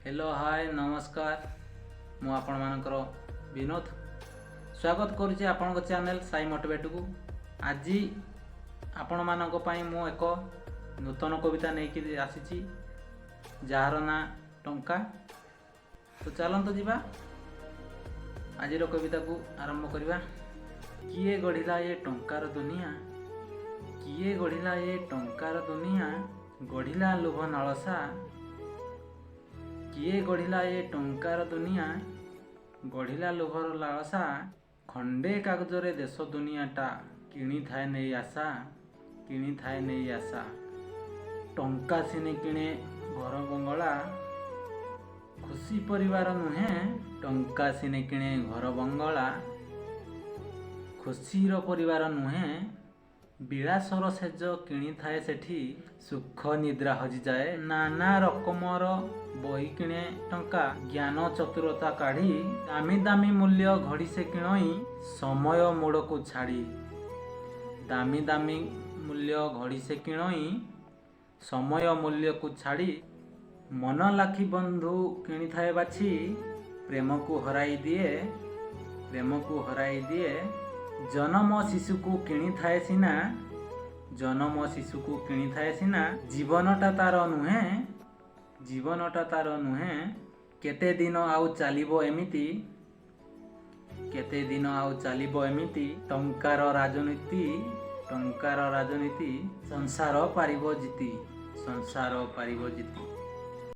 Hello hi नमस्कार मु आपण मानकर विनोद स्वागत करुच्ची आपण चैनल साई मोटिवेट को। आज आपण मानक पई मु एक नूतन कविता नहीं आसी जार ना टंका। तो चलत जीवा आज कविता को आरंभ करवा। किए गढ़िला ये टंकार दुनिया, किए गढ़िला ये टंकार दुनिया, गढ़िला लोभ नालसा। किए गढ़िला ये टंकार दुनिया, गढ़िला लोभर लालसा। खंडे कागजरे देश दुनियाटा किणी थाए नहीं आशा, किणी थाए नहीं आशा। टंका सिने किणे घर बंगला, खुशी परिवार नुहे। टंका सिने किणे घर बंगला, खुशीर परिवार नुहे। विलासर सेज किणी थाए सेठी, सुख निद्रा हजि जाए। नाना रकमर बही किणे टंका, ज्ञान चतुरता काढ़ी। दामी दामी मूल्य घड़ी से किणई, समय मोड़ को छाड़ी। दामी दामी मूल्य घड़ी से किणई, समय मूल्य को छाड़ी। मन लाखी बंधु किणी थाए बाछी, प्रेम को हराई दिए, प्रेम को हराई दिए। जन्म शिशु को किणी थाए सिना, जन्म शिशु को किणी थाए सिना। जीवनटा तार नुहे, जीवनटा तार नुहे। केते दिन आउ चलिबो एमिति, केते दिन आउ चलिबो एमिति। टंकार राजनीति, टंकार राजनीति। संसार पारिबो जीति, संसार पारिबो जीति।